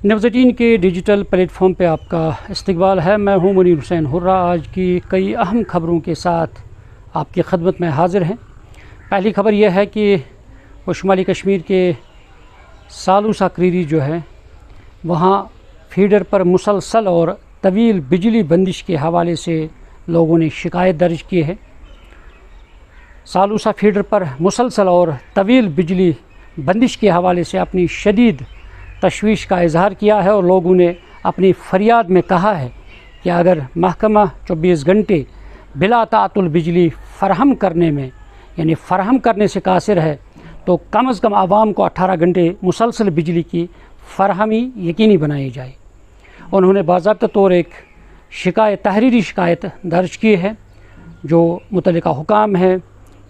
News18 के digital platform पे आपका इस्तकबाल है। मैं हूं मुनीर हुसैन हुर्रा। आज की कई अहम खबरों के साथ आपकी खदमत में हाज़िर हैं। पहली खबर यह है कि वो शुमाली कश्मीर के सालूसा क्रीरी जो है वहाँ फीडर पर मुसलसल और तवील बिजली बंदिश के हवाले से लोगों ने शिकायत दर्ज की है। सालूसा फीडर पर मुसलसल और तवील बिजली बंदिश के हवाले से अपनी शदीद तशवीश का इजहार किया है और लोगों ने अपनी फरियाद में कहा है कि अगर महकमा 24 घंटे बिला तातुल बिजली फ़राहम करने में यानी फ़राहम करने से कासिर है तो कम अज़ कम आवाम को 18 घंटे मुसलसल बिजली की फ़राहमी यकीनी बनाई जाए। उन्होंने बाज़ाब्ता तौर एक तहरीरी शिकायत दर्ज की है जो मुतल्लिका हुकाम है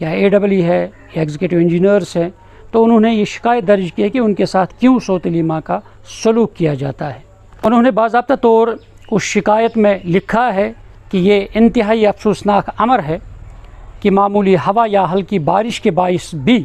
या AEE है या एग्जीक्यूटिव इंजीनियर्स है, तो उन्होंने ये शिकायत दर्ज की है कि उनके साथ क्यों सौतेली माँ का सलूक किया जाता है। उन्होंने बाज़ाब्ता तौर उस शिकायत में लिखा है कि ये इंतहाई अफसोसनाक अमर है कि मामूली हवा या हल्की बारिश के बाइस भी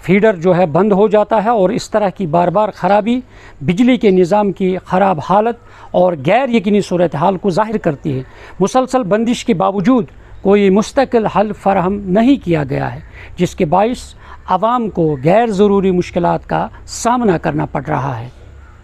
फीडर जो है बंद हो जाता है और इस तरह की बार बार ख़राबी बिजली के निज़ाम की ख़राब हालत और गैर यकीनी सूरत हाल को ज़ाहिर करती है। मुसलसल बंदिश के बावजूद कोई मुस्तकिल हल फराहम नहीं किया गया है, जिसके बाइस आवाम को गैर ज़रूरी मुश्किलात का सामना करना पड़ रहा है।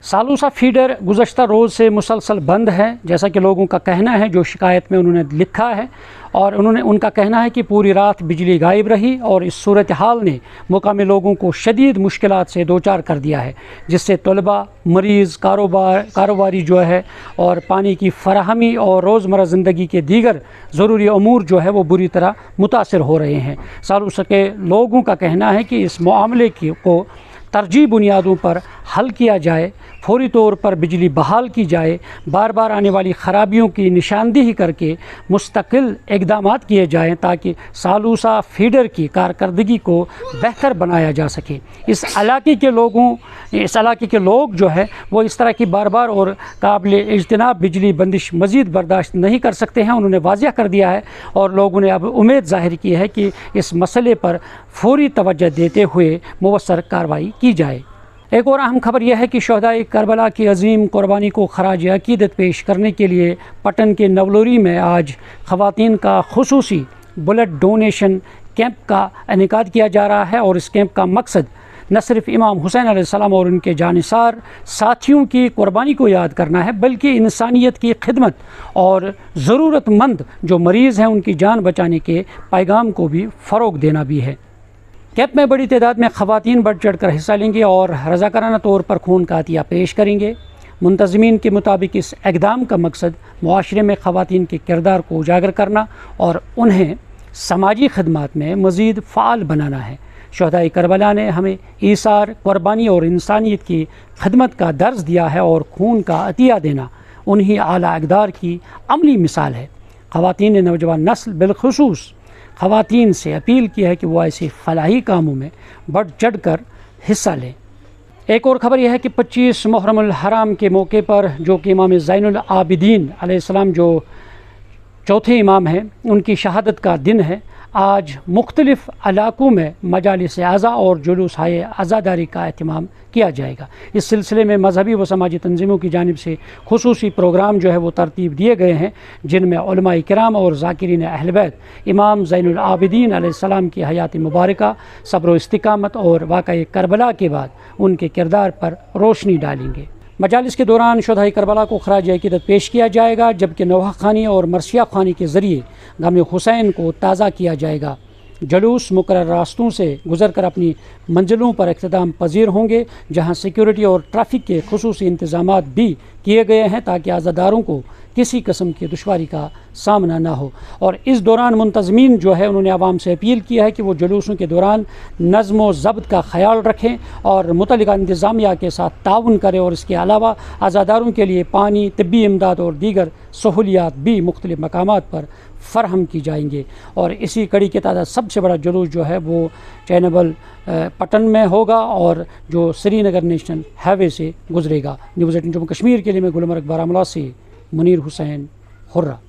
सालूसा फीडर गुज़श्ता रोज़ से मुसलसल बंद है, जैसा कि लोगों का कहना है जो शिकायत में उन्होंने लिखा है। और उनका कहना है कि पूरी रात बिजली गायब रही और इस सूरत हाल ने मुकामी लोगों को शदीद मुश्किलात से दो चार कर दिया है, जिससे तलबा, मरीज़, कारोबारी जो है और पानी की फराहमी और रोज़मर्रा ज़िंदगी के दीगर ज़रूरी अमूर जो है वो बुरी तरह मुतासर हो रहे हैं। सालूसा के लोगों का कहना है कि इस मामले को तरजीह बुनियादों पर हल किया जाए, फौरी तौर पर बिजली बहाल की जाए, बार बार आने वाली ख़राबियों की निशानदेही करके मुस्तकिल इक़दामात किए जाएँ ताकि सालूसा फीडर की कारकर्दगी को बेहतर बनाया जा सके। इस इलाके के लोग जो है वो इस तरह की बार बार और काबिल इज्तनाब बिजली बंदिश मज़ीद बर्दाश्त नहीं कर सकते हैं। उन्होंने वाज़ेह कर दिया है और लोगों ने अब उम्मीद ज़ाहिर की है कि इस मसले पर फौरी तवज्जो देते हुए मुवस्सर कार्रवाई की जाए। एक और अहम खबर यह है कि शहदाए करबला की अजीम कुर्बानी को खराज अकीदत पेश करने के लिए पटन के नवलोरी में आज ख़वातीन का खुसूसी ब्लड डोनेशन कैंप का इनेकाद किया जा रहा है। और इस कैंप का मकसद न सिर्फ इमाम हुसैन अलैहिस्सलाम और उनके जानिसार साथियों की कुर्बानी को याद करना है, बल्कि इंसानियत की खिदमत और ज़रूरतमंद जो मरीज़ हैं उनकी जान बचाने के पैगाम को भी फ़रोग़ देना भी है। कैंप में बड़ी तादाद में ख़वातीन बढ़ चढ़ कर हिस्सा लेंगे और रज़ाकाराना तौर पर खून का अतिया पेश करेंगे। मुंतज़मीन के मुताबिक इस इक़दाम का मकसद मुआशरे में ख़वातीन के किरदार को उजागर करना और उन्हें समाजी खदमात में मज़ीद फ़ाल बनाना है। शहदाए करबला ने हमें ईसार, कुर्बानी और इंसानियत की खदमत का दर्ज दिया है और खून का अतिया देना उन्हीं आला इक़दार की अमली मिसाल है। ख़वातीन ने नौजवान नस्ल बिलखुसूस ख़वातीन से अपील की है कि वो ऐसे फलाही कामों में बढ़ चढ़ कर हिस्सा लें। एक और ख़बर यह है कि 25 मुहर्रमुल हराम के मौके पर जो कि इमाम ज़ैनुल आबिदीन अलैहिस्सलाम जो चौथे इमाम हैं उनकी शहादत का दिन है। आज मुख्तलिफ़ इलाक़ों में मजालिस आज़ा और जुलूस हाय आज़ादारी का एहतमाम किया जाएगा। इस सिलसिले में मजहबी व समाजी तंजीमों की जानिब से खुसूसी प्रोग्राम जो है वो तरतीब दिए गए हैं, जिनमें उलमाए किराम और ज़ाकिरीन अहल बैत इमाम ज़ैनुल आबिदीन अलैहिस्सलाम की हयात मुबारका, सब्र व इस्तिकामत और वाक़या करबला के बाद उनके किरदार पर रोशनी डालेंगे। मजालिस के दौरान शहदाए करबला को खराज अकीदत पेश किया जाएगा, जबकि नौहा ख़ानी और मरसिया ख़ानी के ज़रिए गम हुसैन को ताज़ा किया जाएगा। जलूस मुकर्रर रास्तों से गुज़र कर अपनी मंजिलों पर इख्तिताम पजीर होंगे, जहाँ सिक्योरिटी और ट्रैफिक के खुसूसी इंतज़ामात भी किए गए हैं ताकि आज़ादारों को किसी किस्म की दुश्वारी का सामना ना हो। और इस दौरान मुंतज़मीन जो है उन्होंने आवाम से अपील किया है कि वो जुलूसों के दौरान नज़्म व ज़ब्त का ख़याल रखें और मुतल्लिका इंतज़ामिया के साथ ताउन करें। और इसके अलावा आज़ादारों के लिए पानी, तिब्बी इमदाद और दीगर सहूलियात भी मुख्तलिफ़ मकामात पर फ़राहम की जाएंगे। और इसी कड़ी के तहत सबसे बड़ा जुलूस जो है वो चैनबल पटन में होगा और जो श्रीनगर नेशनल हाईवे से गुजरेगा। न्यूज़18 जम्मू कश्मीर के लिए मैं गुलमर्ग बारामूला से मुनीर हुसैन हुर्रा।